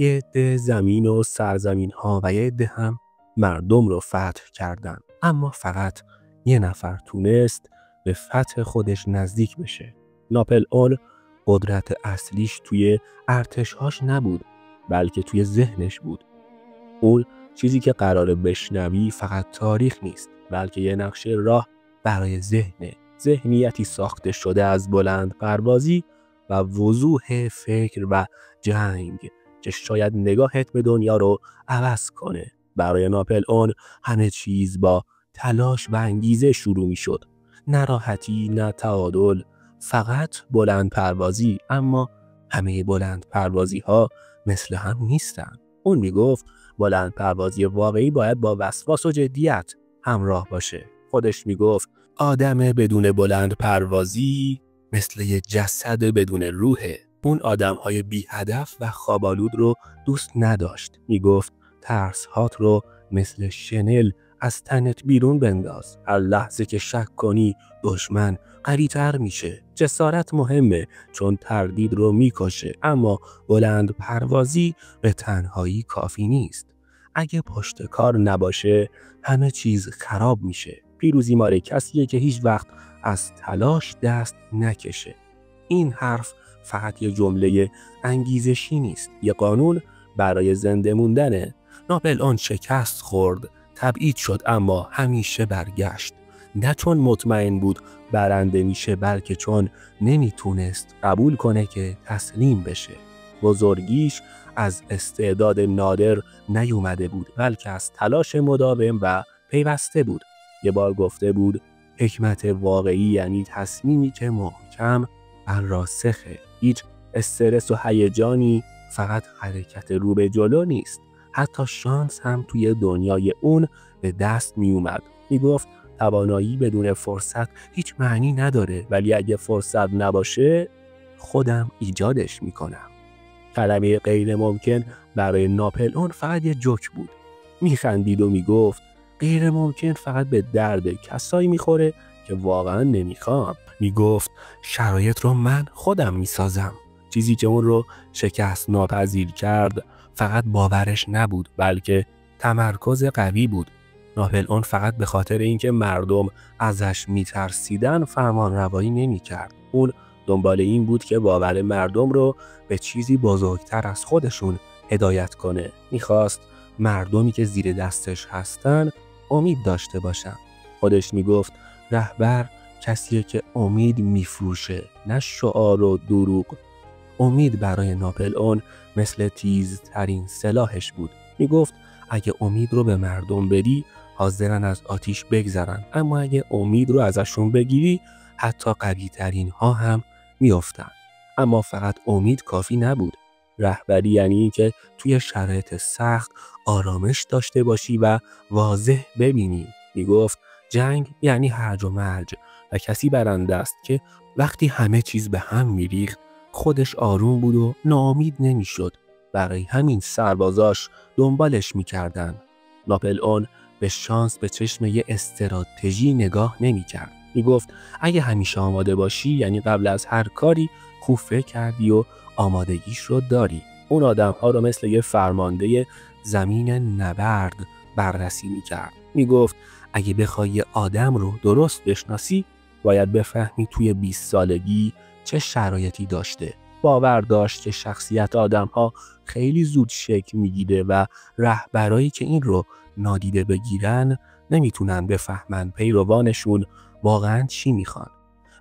یه عده زمین و سرزمین ها و یه عده هم مردم رو فتح کردن. اما فقط یه نفر تونست به فتح خودش نزدیک بشه. ناپلئون قدرت اصلیش توی ارتشهاش نبود، بلکه توی ذهنش بود. اون چیزی که قراره بشنوی فقط تاریخ نیست، بلکه یه نقشه راه برای ذهنیتی ساخته شده از بلند پروازی و وضوح فکر و جنگ که شاید نگاهت به دنیا رو عوض کنه. برای ناپلئون همه چیز با تلاش و انگیزه شروع می شد. نه راحتی، نه تعادل، فقط بلند پروازی. اما همه بلند پروازی ها مثل هم نیستن. اون می گفت بلند پروازی واقعی باید با وسواس و جدیت همراه باشه. خودش می گفت آدم بدون بلند پروازی مثل یه جسد بدون روحه. اون آدم‌های بی هدف و خوابالود رو دوست نداشت. می گفت ترس هات رو مثل شنل از تنت بیرون بنداز. هر لحظه که شک کنی دشمن قوی‌تر میشه. جسارت مهمه چون تردید رو میکشه، اما بلند پروازی به تنهایی کافی نیست. اگه پشت کار نباشه همه چیز خراب میشه. پیروزی مال کسیه که هیچ وقت از تلاش دست نکشه. این حرف فقط یه جمله انگیزشی نیست، یه قانون برای زنده موندنه. ناپلئون شکست خورد، تبعید شد، اما همیشه برگشت. نه چون مطمئن بود برنده میشه، بلکه چون نمیتونست قبول کنه که تسلیم بشه. بزرگیش از استعداد نادر نیومده بود، بلکه از تلاش مداوم و پیوسته بود. یه بار گفته بود حکمت واقعی یعنی تصمیمی که محکم و راسخه. هیچ استرس و هیجانی، فقط حرکت رو به جلو نیست. حتی شانس هم توی دنیای اون به دست می اومد. می گفت توانایی بدون فرصت هیچ معنی نداره، ولی اگه فرصت نباشه خودم ایجادش می کنم. کلمه غیر ممکن برای ناپلئون فقط یه جوک بود. می خندید و می گفت غیر ممکن فقط به درد کسایی می خوره که واقعا نمیخوام. می گفت شرایط رو من خودم می سازم. چیزی که اون رو شکست ناپذیر کرد فقط باورش نبود، بلکه تمرکز قوی بود. ناپلئون فقط به خاطر اینکه مردم ازش میترسیدن فرمان روایی نمی کرد. اون دنبال این بود که باور مردم رو به چیزی بزرگتر از خودشون هدایت کنه. میخواست مردمی که زیر دستش هستن امید داشته باشن. خودش میگفت رهبر کسیه که امید میفروشه، نه شعار و دروغ. امید برای ناپلئون مثل تیزترین سلاحش بود. میگفت اگه امید رو به مردم بدی حاضرن از آتیش بگذرن، اما اگه امید رو ازشون بگیری حتی قوی‌ترین ها هم میافتن. اما فقط امید کافی نبود. رهبری یعنی این که توی شرایط سخت آرامش داشته باشی و واضح ببینی. میگفت جنگ یعنی هرج و مرج و کسی برنده است که وقتی همه چیز به هم میریخت خودش آروم بود و ناامید نمیشد. برای همین سربازاش دنبالش میکردن. ناپلئون به شانس به چشم یه استراتژی نگاه نمیکرد. میگفت اگه همیشه آماده باشی یعنی قبل از هر کاری خوب فکر کردی و آمادگیش رو داری. اون آدم‌ها رو مثل یه فرمانده زمین نبرد بررسی میکرد. میگفت اگه بخوای یه آدم رو درست بشناسی باید بفهمی توی 20 سالگی چه شرایطی داشته. باور داشت که شخصیت آدم‌ها خیلی زود شکل میگیره و رهبرایی که این رو نادیده بگیرن نمیتونن بفهمن پیروانشون واقعاً چی میخوان.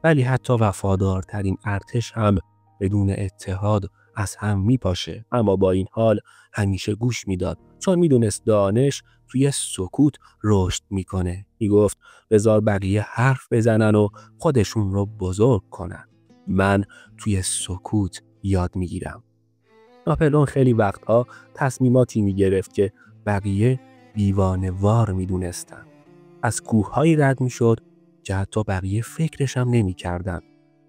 ولی حتی وفادارترین ارتش هم بدون اتحاد از هم میپاشه. اما با این حال همیشه گوش میداد، چون میدونست دانش توی سکوت رشد میکنه. میگفت بذار بقیه حرف بزنن و خودشون رو بزرگ کنن، من توی سکوت یاد میگیرم. ناپلئون خیلی وقتها تصمیماتی میگرفت که بقیه دیوانه‌وار میدونستن. از کوههایی رد میشد که حتی بقیه فکرش هم نمیکردن.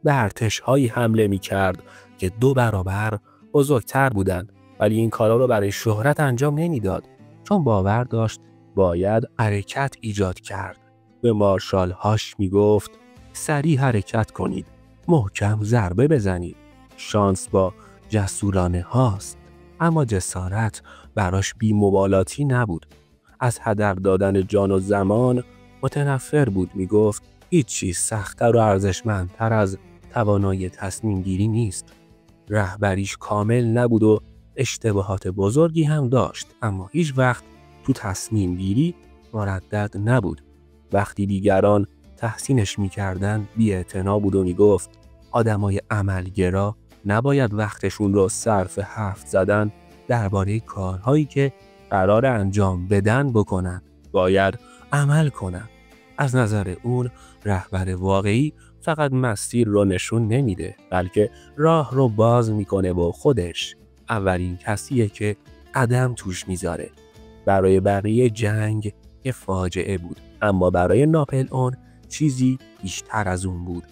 به ارتش‌هایی حمله میکرد که 2 برابر بزرگتر بودن، ولی این کارا رو برای شهرت انجام نمیداد، چون باور داشت باید حرکت ایجاد کرد. به مارشال‌هاش میگفت سریع حرکت کنید، محکم ضربه بزنید. شانس با جسورانه هاست. اما جسارت براش بی‌مبالاتی نبود. از هدر دادن جان و زمان متنفر بود. میگفت هیچ چیز سخت‌تر و ارزشمندتر از توانایی تصمیم گیری نیست. رهبریش کامل نبود و اشتباهات بزرگی هم داشت، اما هیچ وقت تو تصمیم گیری مردد نبود. وقتی دیگران تحسینش میکردن بی‌اعتنا بود و میگفت آدمای عملگرا نباید وقتشون رو صرف حرف زدن درباره کارهایی که قرار انجام بدن بکنن، باید عمل کنن. از نظر اون رهبر واقعی فقط مسیر رو نشون نمیده، بلکه راه رو باز میکنه و خودش اولین کسیه که قدم توش میذاره. برای بقیه جنگ یه فاجعه بود، اما برای ناپلئون چیزی بیشتر از اون بود.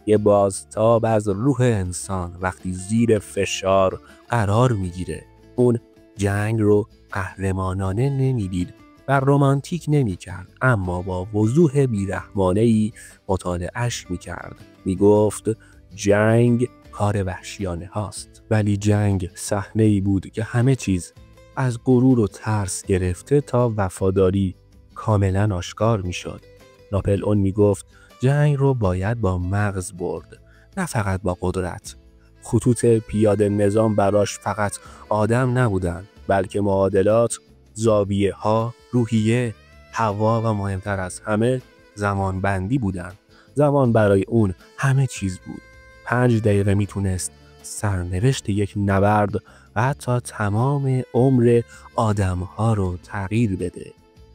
یه بازتاب از روح انسان وقتی زیر فشار قرار میگیره. اون جنگ رو قهرمانانه نمیدید و رمانتیک نمیکرد، اما با وضوح بیرحمانه‌ای مطالعه‌اش میکرد. میگفت جنگ کار وحشیانه هاست، ولی جنگ صحنه‌ای بود که همه چیز از غرور و ترس گرفته تا وفاداری کاملا آشکار میشد. ناپلئون میگفت جنگ رو باید با مغز برد، نه فقط با قدرت. خطوط پیاده نظام براش فقط آدم نبودن، بلکه معادلات، زاویه ها، روحیه، هوا و مهمتر از همه زمان بندی بودن. زمان برای اون همه چیز بود. 5 دقیقه میتونست سرنوشت یک نبرد و حتی تمام عمر آدم‌ها رو تغییر بده.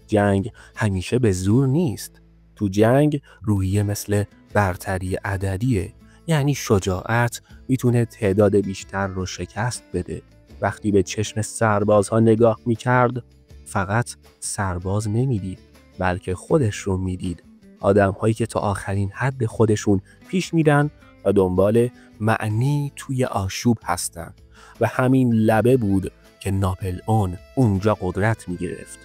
جنگ همیشه به زور نیست. تو جنگ روحیه مثل برتری عددیه، یعنی شجاعت میتونه تعداد بیشتر رو شکست بده. وقتی به چشم سربازها نگاه میکرد فقط سرباز نمیدید، بلکه خودش رو میدید. آدم‌هایی که تا آخرین حد خودشون پیش میرن و دنبال معنی توی آشوب هستن. و همین لبه بود که ناپلئون اونجا قدرت میگرفت.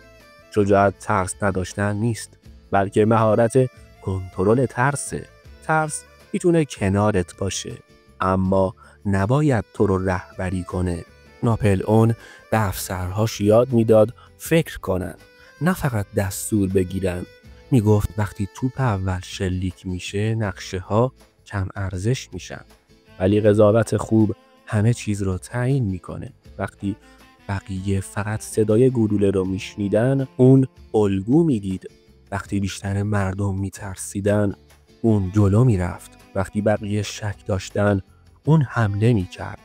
شجاعت ترس نداشتن نیست، بلکه مهارت کنترل ترسه. ترس میتونه کنارت باشه، اما نباید تو رو رهبری کنه. ناپلئون به افسرهاش یاد میداد فکر کنن، نه فقط دستور بگیرن. میگفت وقتی توپ اول شلیک میشه نقشه ها کم ارزش میشن، ولی قضاوت خوب همه چیز رو تعیین میکنه. وقتی بقیه فقط صدای گلوله رو میشنیدن اون الگو میدید. وقتی بیشتر مردم میترسیدن اون جلو میرفت. وقتی بقیه شک داشتن اون حمله میکرد.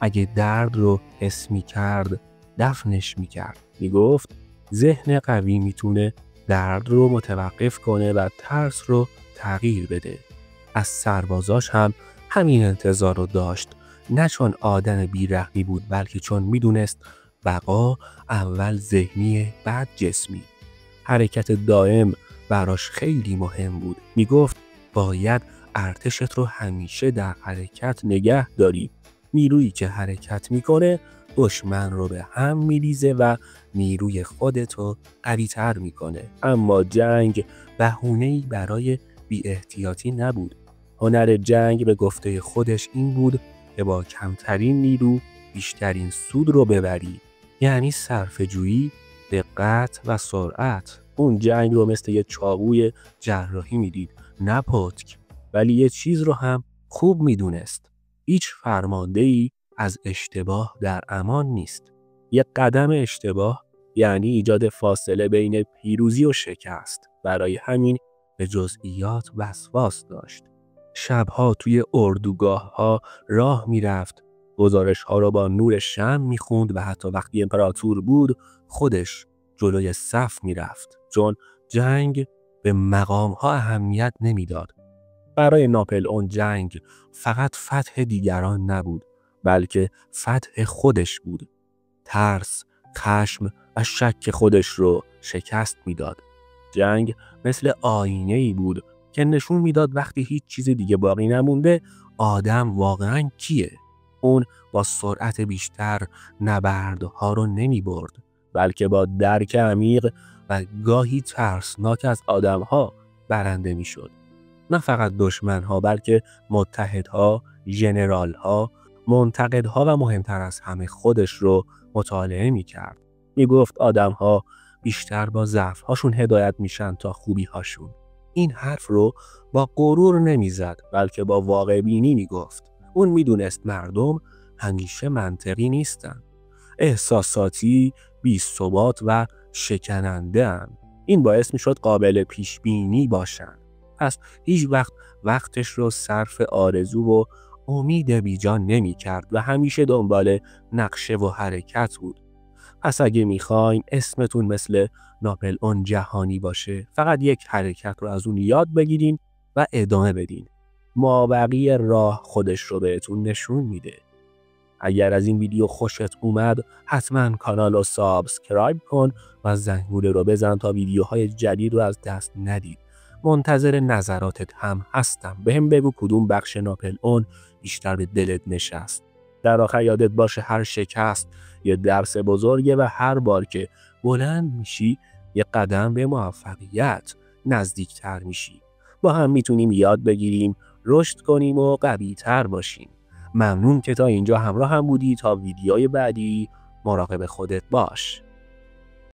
اگه درد رو حس میکرد دفنش میکرد. میگفت ذهن قوی میتونه درد رو متوقف کنه و ترس رو تغییر بده. از سربازاش هم همین انتظار رو داشت، نه چون آدم بیرحمی بود، بلکه چون میدونست بقا اول ذهنی بعد جسمی. حرکت دائم براش خیلی مهم بود. میگفت باید ارتشت رو همیشه در حرکت نگه داری. نیرویی که حرکت میکنه دشمن رو به هم میریزه و نیروی خودتو قوی‌تر میکنه. اما جنگ بهونه‌ای برای بی احتیاطی نبود. هنر جنگ به گفته خودش این بود که با کمترین نیرو بیشترین سود رو ببری، یعنی صرفه‌جویی، دقت و سرعت. اون جنگ رو مثل یه چاقوی جراحی میدید، نه پتک. ولی یه چیز رو هم خوب میدونست: هیچ فرماندهی از اشتباه در امان نیست. یک قدم اشتباه یعنی ایجاد فاصله بین پیروزی و شکست. برای همین به جزئیات وسواس داشت. شبها توی اردوگاه‌ها راه میرفت، گزارش‌ها رو با نور شمع میخوند و حتی وقتی امپراتور بود خودش جلوی صف میرفت، چون جنگ به مقام‌ها اهمیت نمیداد. برای ناپلئون جنگ فقط فتح دیگران نبود، بلکه فتح خودش بود. ترس، خشم و شک خودش رو شکست میداد. جنگ مثل آینه‌ای بود که نشون میداد وقتی هیچ چیز دیگه باقی نمونده آدم واقعاً کیه. اون با سرعت بیشتر نبردها رو نمی برد، بلکه با درک عمیق و گاهی ترسناک از آدم‌ها برنده میشد. نه فقط دشمن‌ها، بلکه متحدها، ژنرال‌ها، منتقدها و مهمتر از همه خودش رو مطالعه میکرد. میگفت آدم‌ها بیشتر با ضعف‌هاشون هدایت میشن تا خوبی‌هاشون. این حرف رو با غرور نمیزد، بلکه با واقع بینی میگفت. اون میدونست مردم همیشه منطقی نیستن. احساساتی، بی‌ثبات و شکننده هن. این باعث میشد قابل پیش بینی باشن. پس هیچ وقتش رو صرف آرزو و امید بیجان نمی کرد و همیشه دنبال نقشه و حرکت بود. پس اگه میخواین اسمتون مثل ناپلئون جهانی باشه، فقط یک حرکت رو از اون یاد بگیرین و ادامه بدین. مابقی راه خودش رو بهتون نشون میده. اگر از این ویدیو خوشت اومد، حتما کانال رو سابسکرایب کن و زنگوله رو بزن تا ویدیوهای جدید رو از دست ندید. منتظر نظراتت هم هستم. بهم بگو کدوم بخش ناپلئون بیشتر به دلت نشست. در آخر یادت باشه هر شکست یه درس بزرگه و هر بار که بلند میشی یه قدم به موفقیت نزدیکتر میشی. با هم میتونیم یاد بگیریم، رشد کنیم و قوی‌تر باشیم. ممنون که تا اینجا همراه هم بودی. تا ویدیوی بعدی مراقب خودت باش.